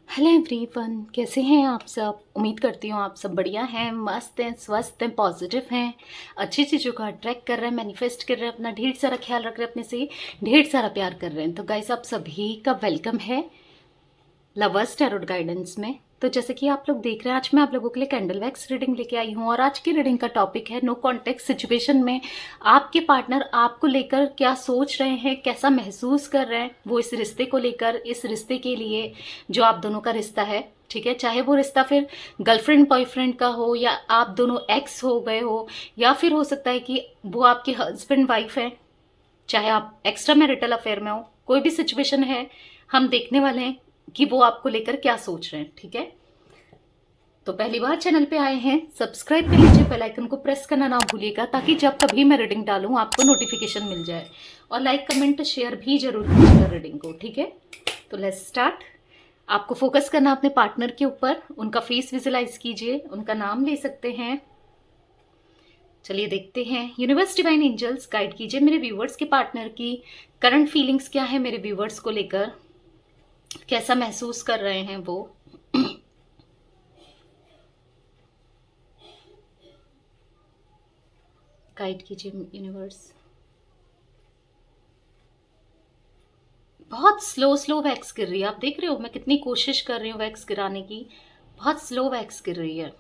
Hello everyone, कैसे हैं आप सब। उम्मीद करती हूँ आप सब बढ़िया हैं, मस्त हैं, स्वस्थ हैं, पॉजिटिव हैं, अच्छी चीज़ों का अट्रैक्ट कर रहे हैं, मैनिफेस्ट कर रहे हैं, अपना ढेर सारा ख्याल रख रहे हैं, अपने से ढेर सारा प्यार कर रहे हैं। तो गाइस, आप सभी का वेलकम है लवर्स टैरोट गाइडेंस में। तो जैसे कि आप लोग देख रहे हैं, आज मैं आप लोगों के लिए कैंडल वैक्स रीडिंग लेके आई हूँ और आज की रीडिंग का टॉपिक है नो कॉन्टेक्स्ट सिचुएशन में आपके पार्टनर आपको लेकर क्या सोच रहे हैं, कैसा महसूस कर रहे हैं वो इस रिश्ते को लेकर, इस रिश्ते के लिए जो आप दोनों का रिश्ता है। ठीक है, चाहे वो रिश्ता फिर गर्लफ्रेंड बॉयफ्रेंड का हो या आप दोनों एक्स हो गए हो, या फिर हो सकता है कि वो आपके हस्बैंड वाइफ है, चाहे आप एक्स्ट्रा मैरिटल अफेयर में हो, कोई भी सिचुएशन है, हम देखने वाले हैं कि वो आपको लेकर क्या सोच रहे हैं। ठीक है, तो पहली बार चैनल पे आए हैं, सब्सक्राइब कर लीजिए, बेल आइकन को प्रेस करना ना भूलिएगा ताकि जब कभी मैं रीडिंग डालूं आपको नोटिफिकेशन मिल जाए, और लाइक कमेंट शेयर भी जरूर कीजिएगा रीडिंग को। ठीक है, तो लेट्स स्टार्ट। आपको फोकस करना अपने पार्टनर के ऊपर, उनका फेस विजुलाइज कीजिए, उनका नाम ले सकते हैं। चलिए देखते हैं, यूनिवर्स डिवाइन एंजल्स गाइड कीजिए मेरे व्यूवर्स के पार्टनर की करंट फीलिंग्स क्या है, मेरे व्यूवर्स को लेकर कैसा महसूस कर रहे हैं वो। गाइड कीजिए यूनिवर्स। बहुत स्लो स्लो वैक्स गिर रही है, आप देख रहे हो मैं कितनी कोशिश कर रही हूँ वैक्स गिराने की, बहुत स्लो वैक्स गिर रही है,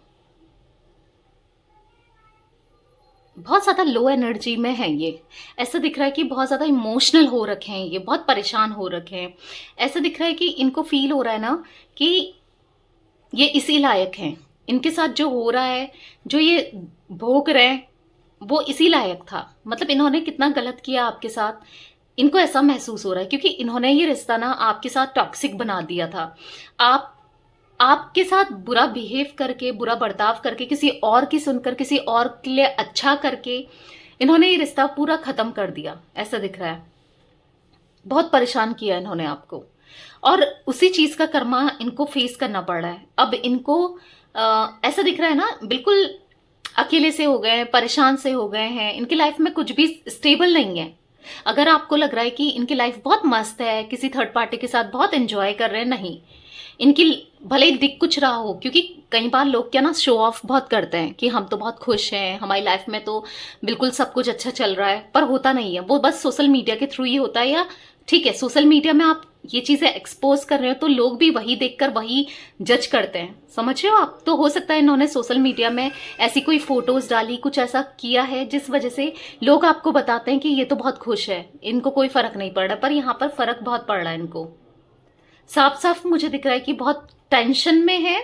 बहुत ज्यादा लो एनर्जी में है ये। ऐसा दिख रहा है कि बहुत ज्यादा इमोशनल हो रखे हैं, ये बहुत परेशान हो रखे हैं। ऐसा दिख रहा है कि इनको फील हो रहा है ना कि ये इसी लायक हैं, इनके साथ जो हो रहा है, जो ये भोग रहे हैं, वो इसी लायक था। मतलब इन्होंने कितना गलत किया आपके साथ, इनको ऐसा महसूस हो रहा है क्योंकि इन्होंने ये रिश्ता ना आपके साथ टॉक्सिक बना दिया था। आप आपके साथ बुरा बिहेव करके, बुरा बर्ताव करके, किसी और की सुनकर, किसी और के लिए अच्छा करके इन्होंने ये रिश्ता पूरा खत्म कर दिया, ऐसा दिख रहा है। बहुत परेशान किया इन्होंने आपको और उसी चीज का कर्मा इनको फेस करना पड़ रहा है। अब इनको ऐसा दिख रहा है ना, बिल्कुल अकेले से हो गए हैं, परेशान से हो गए हैं, इनकी लाइफ में कुछ भी स्टेबल नहीं है। अगर आपको लग रहा है कि इनकी लाइफ बहुत मस्त है, किसी थर्ड पार्टी के साथ बहुत एंजॉय कर रहे हैं, नहीं, इनकी भले ही दिख कुछ रहा हो, क्योंकि कई बार लोग क्या ना शो ऑफ बहुत करते हैं कि हम तो बहुत खुश हैं, हमारी लाइफ में तो बिल्कुल सब कुछ अच्छा चल रहा है, पर होता नहीं है। वो बस सोशल मीडिया के थ्रू ही होता है, या ठीक है सोशल मीडिया में आप ये चीजें एक्सपोज कर रहे हो तो लोग भी वही देखकर वही जज करते हैं, समझ रहे हो आप। तो हो सकता है इन्होंने सोशल मीडिया में ऐसी कोई फोटोज डाली, कुछ ऐसा किया है जिस वजह से लोग आपको बताते हैं कि ये तो बहुत खुश है, इनको कोई फर्क नहीं पड़ रहा, पर यहाँ पर फर्क बहुत पड़ रहा है इनको। साफ साफ मुझे दिख रहा है कि बहुत टेंशन में है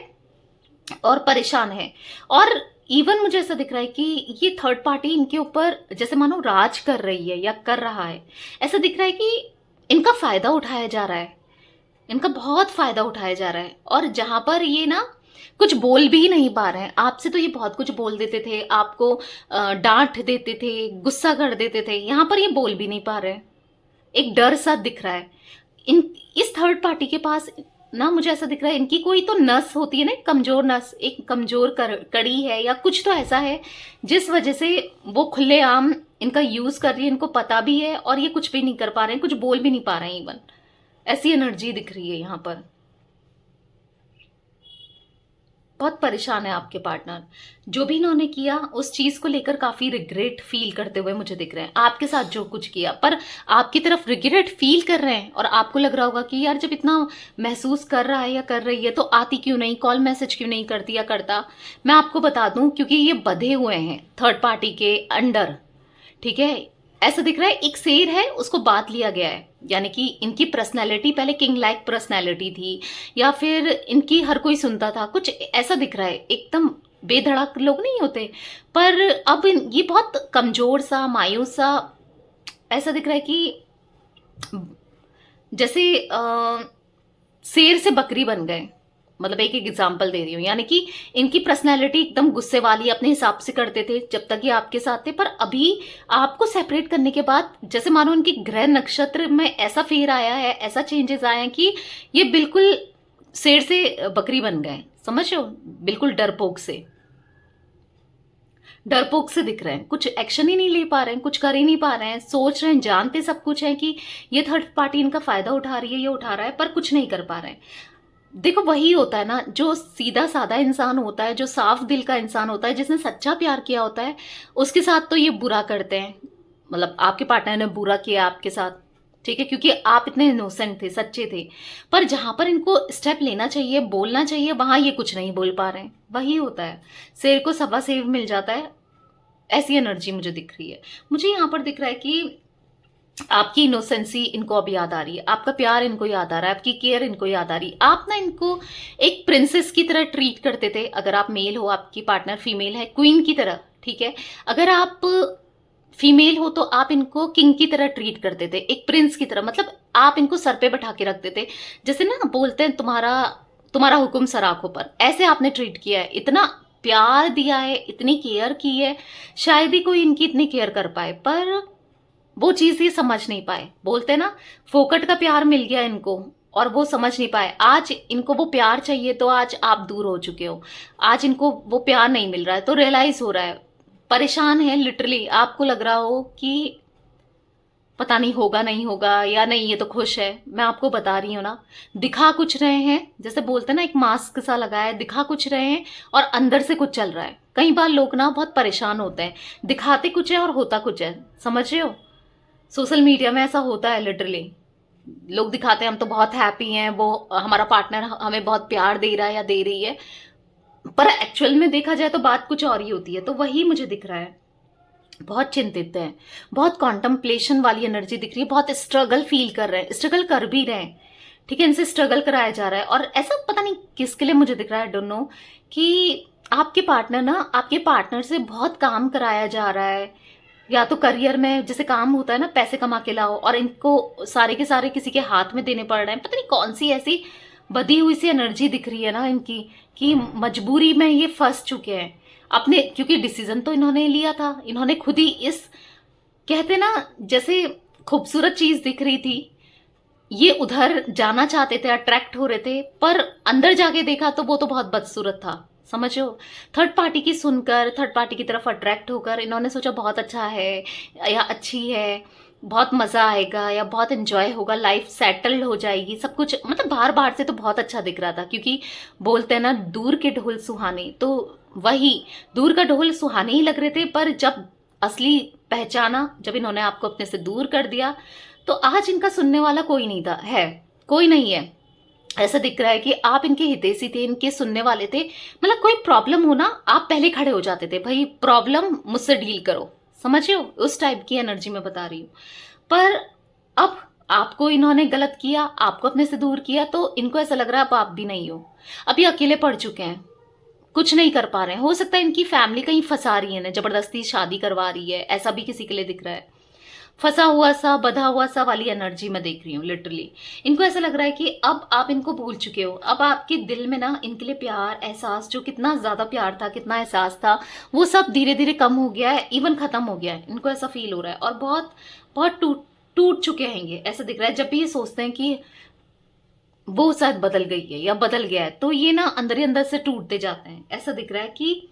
और परेशान है। और इवन मुझे ऐसा दिख रहा है कि ये थर्ड पार्टी इनके ऊपर जैसे मानो राज कर रही है या कर रहा है। ऐसा दिख रहा है कि इनका फायदा उठाया जा रहा है, इनका बहुत फायदा उठाया जा रहा है। और जहां पर ये ना कुछ बोल भी नहीं पा रहे हैं आपसे, तो ये बहुत कुछ बोल देते थे आपको, डांट देते थे, गुस्सा कर देते थे, यहां पर ये बोल भी नहीं पा रहे हैं। एक डर सा दिख रहा है इन इस थर्ड पार्टी के पास ना। मुझे ऐसा दिख रहा है इनकी कोई तो नस होती है ना, कमजोर नस, एक कमजोर कड़ी है या कुछ तो ऐसा है जिस वजह से वो खुलेआम इनका यूज कर रही है, इनको पता भी है और ये कुछ भी नहीं कर पा रहे हैं, कुछ बोल भी नहीं पा रहे हैं इवन। ऐसी एनर्जी दिख रही है यहाँ पर। बहुत परेशान है आपके पार्टनर, जो भी इन्होंने किया उस चीज को लेकर काफी रिग्रेट फील करते हुए मुझे दिख रहे हैं। आपके साथ जो कुछ किया पर आपकी तरफ रिग्रेट फील कर रहे हैं, और आपको लग रहा होगा कि यार जब इतना महसूस कर रहा है या कर रही है तो आती क्यों नहीं, कॉल मैसेज क्यों नहीं करती या करता। मैं आपको बता दूं, क्योंकि ये बंधे हुए हैं थर्ड पार्टी के अंडर। ठीक है, ऐसा दिख रहा है एक शेर है उसको बांध लिया गया है, यानी कि इनकी पर्सनैलिटी पहले किंग लाइक पर्सनैलिटी थी, या फिर इनकी हर कोई सुनता था, कुछ ऐसा दिख रहा है। एकदम बेधड़क लोग नहीं होते, पर अब ये बहुत कमजोर सा, मायूस सा ऐसा दिख रहा है कि जैसे शेर से बकरी बन गए। मतलब एक एक एग्जाम्पल दे रही हूँ, यानी कि इनकी पर्सनैलिटी एकदम गुस्से वाली, अपने हिसाब से करते थे जब तक ये आपके साथ थे, पर अभी आपको सेपरेट करने के बाद जैसे मानो इनकी ग्रह नक्षत्र में ऐसा फेर आया है, ऐसा चेंजेस आए हैं कि ये बिल्कुल शेर से बकरी बन गए, समझ रहे हो, बिल्कुल डरपोक से दिख रहे हैं, कुछ एक्शन ही नहीं ले पा रहे हैं, कुछ कर ही नहीं पा रहे हैं, सोच रहे हैं, जानते सब कुछ है कि ये थर्ड पार्टी इनका फायदा उठा रही है, ये उठा रहा है, पर कुछ नहीं कर पा रहे हैं। देखो वही होता है ना, जो सीधा साधा इंसान होता है, जो साफ दिल का इंसान होता है, जिसने सच्चा प्यार किया होता है, उसके साथ तो ये बुरा करते हैं। मतलब आपके पार्टनर ने बुरा किया आपके साथ, ठीक है, क्योंकि आप इतने इनोसेंट थे, सच्चे थे। पर जहां पर इनको स्टेप लेना चाहिए, बोलना चाहिए, वहां ये कुछ नहीं बोल पा रहे हैं। वही होता है, शेर को सवा सेव मिल जाता है, ऐसी एनर्जी मुझे दिख रही है। मुझे यहाँ पर दिख रहा है कि आपकी इनोसेंसी इनको अब याद आ रही है, आपका प्यार इनको याद आ रहा है, आपकी केयर इनको याद आ रही है। आप ना इनको एक प्रिंसेस की तरह ट्रीट करते थे। अगर आप मेल हो, आपकी पार्टनर फीमेल है, क्वीन की तरह, ठीक है। अगर आप फीमेल हो तो आप इनको किंग की तरह ट्रीट करते थे, एक प्रिंस की तरह। मतलब आप इनको सर पे बैठा के रखते थे, जैसे ना बोलते हैं तुम्हारा तुम्हारा हुक्म सर आंखों पर, ऐसे आपने ट्रीट किया है। इतना प्यार दिया है, इतनी केयर की है, शायद ही कोई इनकी इतनी केयर कर पाए। पर वो चीज ये समझ नहीं पाए। बोलते हैं ना, फोकट का प्यार मिल गया इनको और वो समझ नहीं पाए। आज इनको वो प्यार चाहिए तो आज आप दूर हो चुके हो, आज इनको वो प्यार नहीं मिल रहा है तो रियलाइज हो रहा है, परेशान है लिटरली। आपको लग रहा हो कि पता नहीं होगा नहीं होगा या नहीं, ये तो खुश है। मैं आपको बता रही हूँ ना, दिखा कुछ रहे हैं, जैसे बोलते हैं ना, एक मास्क सा लगाया है, दिखा कुछ रहे हैं और अंदर से कुछ चल रहा है। कई बार लोग ना बहुत परेशान होते हैं, दिखाते कुछ है और होता कुछ है, समझ रहे हो। सोशल मीडिया में ऐसा होता है लिटरली। लोग दिखाते हैं हम तो बहुत हैप्पी हैं, वो हमारा पार्टनर हमें बहुत प्यार दे रहा है या दे रही है, पर एक्चुअल में देखा जाए तो बात कुछ और ही होती है। तो वही मुझे दिख रहा है, बहुत चिंतित हैं, बहुत कॉन्टम्पलेशन वाली एनर्जी दिख रही है, बहुत स्ट्रगल फील कर रहे हैं, स्ट्रगल कर भी रहे हैं, ठीक है। इनसे स्ट्रगल कराया जा रहा है और ऐसा पता नहीं किसके लिए मुझे दिख रहा है, डोंट नो, कि आपके पार्टनर ना, आपके पार्टनर से बहुत काम कराया जा रहा है। या तो करियर में जैसे काम होता है ना, पैसे कमा के लाओ, और इनको सारे के सारे किसी के हाथ में देने पड़ रहे हैं। पता नहीं कौन सी ऐसी बधी हुई सी एनर्जी दिख रही है ना इनकी, कि मजबूरी में ये फंस चुके हैं अपने, क्योंकि डिसीजन तो इन्होंने लिया था, इन्होंने खुद ही इस, कहते ना, जैसे खूबसूरत चीज दिख रही थी, ये उधर जाना चाहते थे, अट्रैक्ट हो रहे थे, पर अंदर जाके देखा तो वो तो बहुत बदसूरत था, समझो। थर्ड पार्टी की सुनकर, थर्ड पार्टी की तरफ अट्रैक्ट होकर इन्होंने सोचा बहुत अच्छा है या अच्छी है, बहुत मजा आएगा या बहुत एंजॉय होगा, लाइफ सेटल्ड हो जाएगी, सब कुछ। मतलब बाहर बाहर से तो बहुत अच्छा दिख रहा था, क्योंकि बोलते हैं ना, दूर के ढोल सुहाने, तो वही दूर का ढोल सुहाने ही लग रहे थे। पर जब असली पहचाना, जब इन्होंने आपको अपने से दूर कर दिया, तो आज इनका सुनने वाला कोई नहीं था, है कोई नहीं है। ऐसा दिख रहा है कि आप इनके हितैषी थे, इनके सुनने वाले थे। मतलब कोई प्रॉब्लम हो ना, आप पहले खड़े हो जाते थे, भाई प्रॉब्लम मुझसे डील करो, समझ रहे हो, उस टाइप की एनर्जी में बता रही हूँ। पर अब आपको इन्होंने गलत किया, आपको अपने से दूर किया, तो इनको ऐसा लग रहा है अब आप भी नहीं हो, अभी अकेले पड़ चुके हैं, कुछ नहीं कर पा रहे हैं। हो सकता है इनकी फैमिली कहीं फंसा रही है ना, जबरदस्ती शादी करवा रही है, ऐसा भी किसी के लिए दिख रहा है। फंसा हुआ सा, बधा हुआ सा वाली एनर्जी में देख रही हूँ लिटरली। इनको ऐसा लग रहा है कि अब आप इनको भूल चुके हो, अब आपके दिल में ना इनके लिए प्यार, एहसास, जो कितना ज्यादा प्यार था, कितना एहसास था, वो सब धीरे धीरे कम हो गया है, इवन खत्म हो गया है। इनको ऐसा फील हो रहा है और बहुत बहुत टूट टूट चुके हैं ये, ऐसा दिख रहा है। जब भी ये सोचते हैं कि वो शायद बदल गई है या बदल गया है, तो ये ना अंदर ही अंदर से टूटते जाते हैं। ऐसा दिख रहा है कि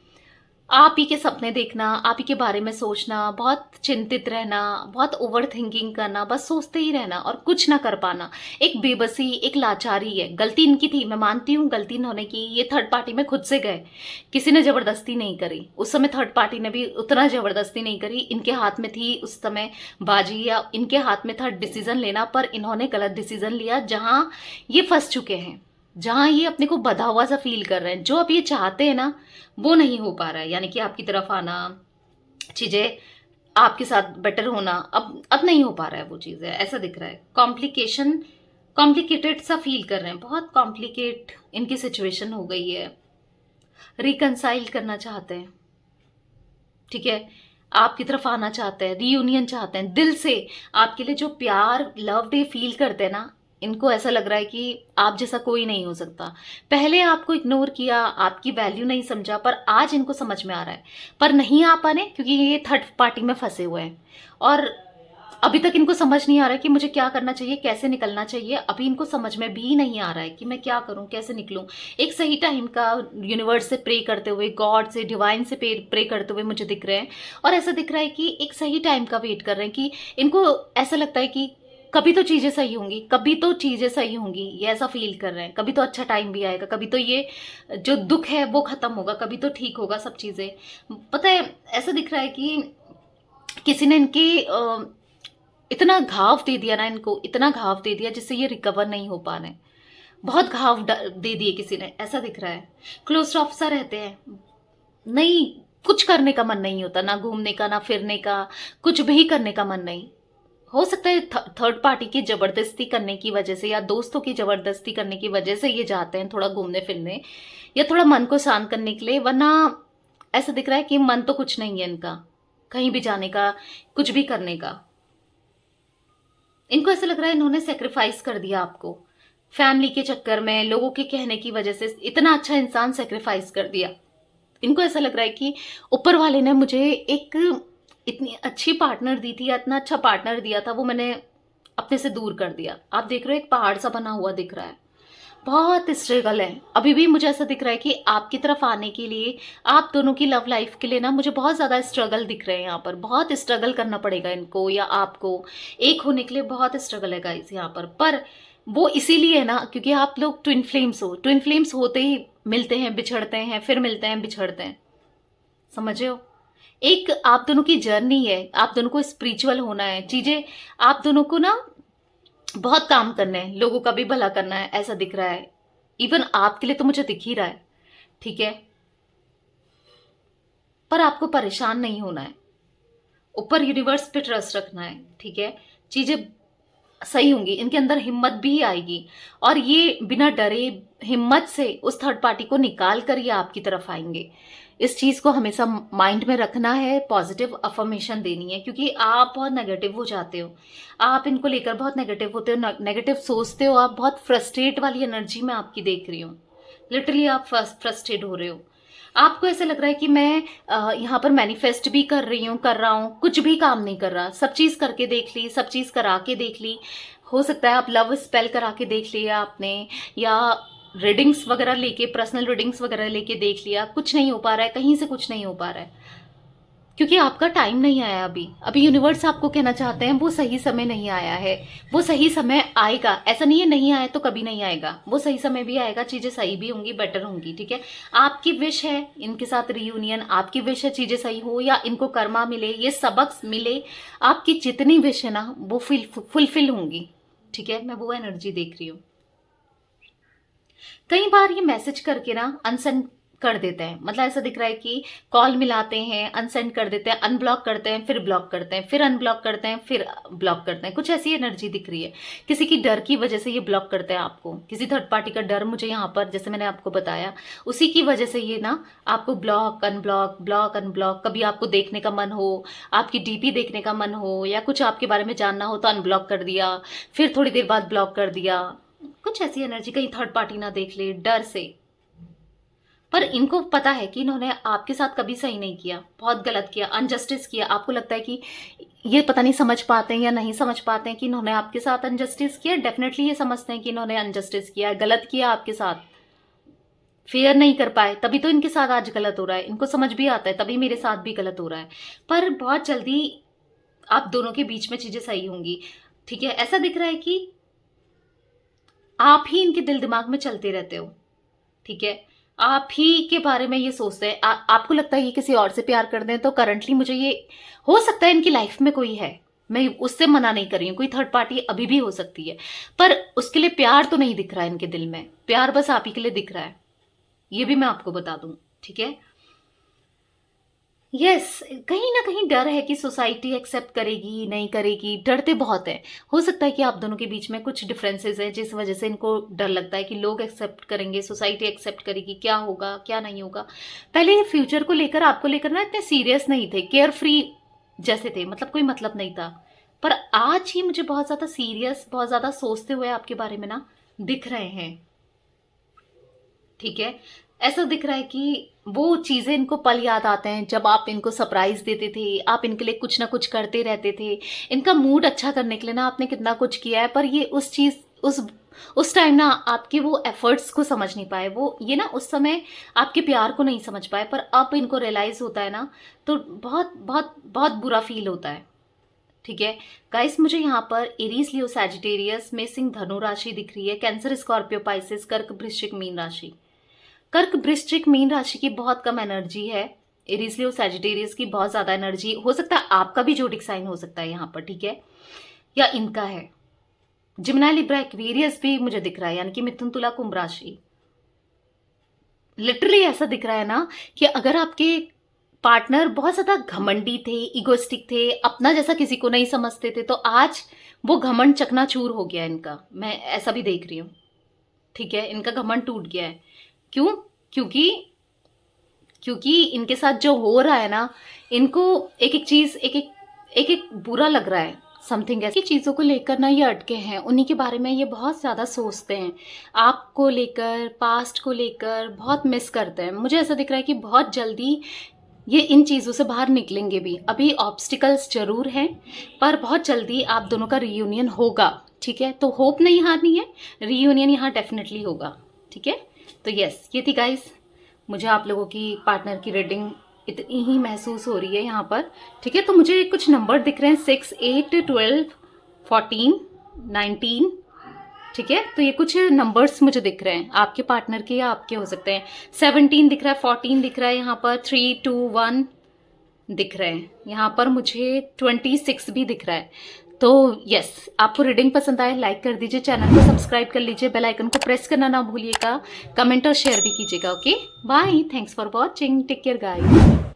आप ही के सपने देखना, आप ही के बारे में सोचना, बहुत चिंतित रहना, बहुत ओवर थिंकिंग करना, बस सोचते ही रहना और कुछ ना कर पाना, एक बेबसी, एक लाचारी है। गलती इनकी थी, मैं मानती हूँ गलती इन्होंने की, ये थर्ड पार्टी में खुद से गए, किसी ने जबरदस्ती नहीं करी। उस समय थर्ड पार्टी ने भी उतना जबरदस्ती नहीं करी, इनके हाथ में थी उस समय बाजी, या इनके हाथ में था डिसीजन लेना, पर इन्होंने गलत डिसीजन लिया। जहां ये फंस चुके हैं, जहां ये अपने को बधा हुआ सा फील कर रहे हैं, जो अब ये चाहते हैं ना वो नहीं हो पा रहा है, यानी कि आपकी तरफ आना, चीजें आपके साथ बेटर होना, अब नहीं हो पा रहा है वो चीजें, ऐसा दिख रहा है। कॉम्प्लिकेशन, कॉम्प्लिकेटेड सा फील कर रहे हैं, बहुत कॉम्प्लिकेट इनकी सिचुएशन हो गई है। रिकंसाइल करना चाहते हैं, ठीक है, आपकी तरफ आना चाहते हैं, रीयूनियन चाहते हैं दिल से। आपके लिए जो प्यार, लव डे फील करते हैं ना, इनको ऐसा लग रहा है कि आप जैसा कोई नहीं हो सकता। पहले आपको इग्नोर किया, आपकी वैल्यू नहीं समझा, पर आज इनको समझ में आ रहा है, पर नहीं आ पाने क्योंकि ये थर्ड पार्टी में फंसे हुए हैं। और अभी तक इनको समझ नहीं आ रहा है कि मुझे क्या करना चाहिए, कैसे निकलना चाहिए। अभी इनको समझ में भी नहीं आ रहा है कि मैं क्या करूं, कैसे निकलूं। एक सही टाइम का यूनिवर्स से प्रे करते हुए, गॉड से, डिवाइन से प्रे करते हुए मुझे दिख रहे हैं। और ऐसा दिख रहा है कि एक सही टाइम का वेट कर रहे हैं, कि इनको ऐसा लगता है कि कभी तो चीजें सही होंगी, कभी तो चीजें सही होंगी, ये ऐसा फील कर रहे हैं। कभी तो अच्छा टाइम भी आएगा, कभी तो ये जो दुख है वो खत्म होगा, कभी तो ठीक होगा सब चीजें। पता है, ऐसा दिख रहा है कि किसी ने इनके इतना घाव दे दिया ना, इनको इतना घाव दे दिया जिससे ये रिकवर नहीं हो पा रहे हैं। बहुत घाव दे दिए किसी ने, ऐसा दिख रहा है। क्लोज्ड ऑफ सा रहते हैं, नहीं कुछ करने का मन नहीं होता, ना घूमने का, ना फिरने का, कुछ भी करने का मन नहीं। हो सकता है थर्ड पार्टी की जबरदस्ती करने की वजह से या दोस्तों की जबरदस्ती करने की वजह से ये जाते हैं थोड़ा घूमने फिरने, या थोड़ा मन को शांत करने के लिए, वरना ऐसा दिख रहा है कि मन तो कुछ नहीं है इनका कहीं भी जाने का, कुछ भी करने का। इनको ऐसा लग रहा है इन्होंने सेक्रीफाइस कर दिया आपको, फैमिली के चक्कर में, लोगों के कहने की वजह से इतना अच्छा इंसान सेक्रीफाइस कर दिया। इनको ऐसा लग रहा है कि ऊपर वाले ने मुझे एक इतनी अच्छी पार्टनर दी थी या इतना अच्छा पार्टनर दिया था, वो मैंने अपने से दूर कर दिया। आप देख रहे हो एक पहाड़ सा बना हुआ दिख रहा है, बहुत स्ट्रगल है। अभी भी मुझे ऐसा दिख रहा है कि आपकी तरफ आने के लिए, आप दोनों की लव लाइफ के लिए ना, मुझे बहुत ज़्यादा स्ट्रगल दिख रहे हैं यहाँ पर। बहुत स्ट्रगल करना पड़ेगा इनको या आपको, एक होने के लिए बहुत स्ट्रगल है गाइस यहाँ पर वो इसीलिए है ना क्योंकि आप लोग ट्विन फ्लेम्स हो। ट्विन फ्लेम्स होते ही मिलते हैं, बिछड़ते हैं, फिर मिलते हैं, बिछड़ते हैं, समझ रहे हो। एक आप दोनों की जर्नी है, आप दोनों को स्पिरिचुअल होना है, चीजें आप दोनों को ना बहुत काम करना है, लोगों का भी भला करना है, ऐसा दिख रहा है। इवन आपके लिए तो मुझे दिख ही रहा है, ठीक है। पर आपको परेशान नहीं होना है, ऊपर यूनिवर्स पे ट्रस्ट रखना है, ठीक है। चीजें सही होंगी, इनके अंदर हिम्मत भी आएगी और ये बिना डरे हिम्मत से उस थर्ड पार्टी को निकाल कर ये आपकी तरफ आएंगे। इस चीज को हमेशा माइंड में रखना है, पॉजिटिव अफर्मेशन देनी है, क्योंकि आप बहुत नेगेटिव हो जाते हो, आप इनको लेकर बहुत नेगेटिव होते हो, नेगेटिव सोचते हो, आप बहुत फ्रस्ट्रेट वाली एनर्जी में आपकी देख रही हूँ। लिटरली आप फ्रस्ट्रेट हो रहे हो। आपको ऐसा लग रहा है कि मैं यहाँ पर मैनिफेस्ट भी कर रही हूँ, कर रहा हूँ, कुछ भी काम नहीं कर रहा, सब चीज करके देख ली, सब चीज करा के देख ली। हो सकता है आप लव स्पेल करा के देख लिया आपने, या रीडिंग्स वगैरह लेके, पर्सनल रीडिंग्स वगैरह लेके देख लिया, कुछ नहीं हो पा रहा है, कहीं से कुछ नहीं हो पा रहा है, क्योंकि आपका टाइम नहीं आया अभी। अभी यूनिवर्स आपको कहना चाहते हैं वो सही समय नहीं आया है, वो सही समय आएगा। ऐसा नहीं है नहीं आया तो कभी नहीं आएगा, वो सही समय भी आएगा, चीजें सही भी होंगी, बेटर होंगी, ठीक है। आपकी विश है इनके साथ रियूनियन, आपकी विश है चीजें सही हो या इनको कर्मा मिले, ये सबक मिले, आपकी जितनी विश है ना वो फुलफिल होंगी, ठीक है। मैं वो एनर्जी देख रही हूँ। कई बार ये मैसेज करके ना अनसेंड कर देते हैं, मतलब ऐसा दिख रहा है कि कॉल मिलाते हैं, अनसेंड कर देते हैं, अनब्लॉक करते हैं, फिर ब्लॉक करते हैं, फिर अनब्लॉक करते हैं, फिर ब्लॉक करते हैं, कुछ ऐसी एनर्जी दिख रही है। किसी की डर की वजह से ये ब्लॉक करते हैं आपको, किसी थर्ड पार्टी का डर, मुझे यहाँ पर जैसे मैंने आपको बताया, उसी की वजह से ये ना आपको ब्लॉक अनब्लॉक, ब्लॉक अनब्लॉक। कभी आपको देखने का मन हो, आपकी डीपी देखने का मन हो, या कुछ आपके बारे में जानना हो तो अनब्लॉक कर दिया, फिर थोड़ी देर बाद ब्लॉक कर दिया। कुछ ऐसी एनर्जी, कहीं थर्ड पार्टी ना देख ले डर से। पर इनको पता है कि इन्होंने आपके साथ कभी सही नहीं किया, बहुत गलत किया, अनजस्टिस किया। आपको लगता है कि ये पता नहीं समझ पाते हैं या नहीं समझ पाते हैं कि इन्होंने आपके साथ अनजस्टिस किया। डेफिनेटली ये समझते हैं कि इन्होंने अनजस्टिस किया, गलत किया आपके साथ, फेयर नहीं कर पाए, तभी तो इनके साथ आज गलत हो रहा है। इनको समझ भी आता है तभी मेरे साथ भी गलत हो रहा है। पर बहुत जल्दी आप दोनों के बीच में चीजें सही होंगी, ठीक है। ऐसा दिख रहा है कि आप ही इनके दिल दिमाग में चलते रहते हो, ठीक है। आप ही के बारे में ये सोचते हैं। आपको लगता है ये किसी और से प्यार कर दें, तो करंटली मुझे ये हो सकता है इनकी लाइफ में कोई है, मैं उससे मना नहीं कर रही हूँ, कोई थर्ड पार्टी अभी भी हो सकती है, पर उसके लिए प्यार तो नहीं दिख रहा है इनके दिल में। प्यार बस आप ही के लिए दिख रहा है, ये भी मैं आपको बता दूं, ठीक है। यस, कहीं ना कहीं डर है कि सोसाइटी एक्सेप्ट करेगी नहीं करेगी, डरते बहुत है। हो सकता है कि आप दोनों के बीच में कुछ डिफरेंसेस हैं जिस वजह से इनको डर लगता है कि लोग एक्सेप्ट करेंगे, सोसाइटी एक्सेप्ट करेगी, क्या होगा क्या नहीं होगा। पहले ये फ्यूचर को लेकर, आपको लेकर ना इतने सीरियस नहीं थे, केयर फ्री जैसे थे, मतलब कोई मतलब नहीं था। पर आज ही मुझे बहुत ज्यादा सीरियस, बहुत ज्यादा सोचते हुए आपके बारे में ना दिख रहे हैं, ठीक है। ऐसा दिख रहा है कि वो चीजें इनको पल याद आते हैं जब आप इनको सरप्राइज देते थे, आप इनके लिए कुछ ना कुछ करते रहते थे, इनका मूड अच्छा करने के लिए ना आपने कितना कुछ किया है। पर ये उस चीज उस टाइम ना आपके वो एफर्ट्स को समझ नहीं पाए, वो ये ना उस समय आपके प्यार को नहीं समझ पाए। पर अब इनको रियलाइज होता है ना, तो बहुत बहुत बहुत बुरा फील होता है। ठीक है गाइस, मुझे यहाँ पर एरीज, लियो, सैजिटेरियस में सिंह, धनु राशि दिख रही है, कैंसर, स्कॉर्पियो, पाइसेस, कर्क, वृश्चिक, मीन राशि। कर्क, वृश्चिक, मीन राशि की बहुत कम एनर्जी है। एरीज, लियो, सैजिटेरियस की बहुत ज्यादा एनर्जी। हो सकता है आपका भी जोडिक साइन हो सकता है यहाँ पर, ठीक है, या इनका है। जिमिनी, लिब्रा, एक्वेरियस भी मुझे दिख रहा है, यानी कि मिथुन, तुला, कुंभ राशि। लिटरली ऐसा दिख रहा है ना कि अगर आपके पार्टनर बहुत ज्यादा घमंडी थे, इगोइस्टिक थे, अपना जैसा किसी को नहीं समझते थे, तो आज वो घमंड चकनाचूर हो गया इनका। मैं ऐसा भी देख रही हूँ, ठीक है, इनका घमंड टूट गया है। क्यों? क्योंकि क्योंकि इनके साथ जो हो रहा है ना, इनको एक एक चीज एक एक बुरा लग रहा है। समथिंग ऐसी चीज़ों को लेकर ना ये अटके हैं, उन्हीं के बारे में ये बहुत ज़्यादा सोचते हैं, आपको लेकर, पास्ट को लेकर बहुत मिस करते हैं। मुझे ऐसा दिख रहा है कि बहुत जल्दी ये इन चीज़ों से बाहर निकलेंगे भी। अभी ऑब्स्टिकल्स जरूर हैं, पर बहुत जल्दी आप दोनों का रीयूनियन होगा, ठीक है। तो होप नहीं हारनी है, रीयूनियन यहाँ डेफिनेटली होगा, ठीक है। तो यस, ये थी गाइस मुझे आप लोगों की पार्टनर की रीडिंग इतनी ही महसूस हो रही है यहाँ पर, ठीक है। तो मुझे कुछ नंबर दिख रहे हैं, 6, 8, 12, 14, 19, ठीक है। तो ये कुछ नंबर्स मुझे दिख रहे हैं, आपके पार्टनर के या आपके हो सकते हैं। 17 दिख रहा है, 14 दिख रहा है, यहाँ पर 3, 2, 1 दिख रहे हैं, यहाँ पर मुझे 26 भी दिख रहा है। तो यस, आपको रीडिंग पसंद आए लाइक कर दीजिए, चैनल को सब्सक्राइब कर लीजिए, बेल आइकन को प्रेस करना ना भूलिएगा, कमेंट और शेयर भी कीजिएगा। Okay bye, thanks for watching, take care guys.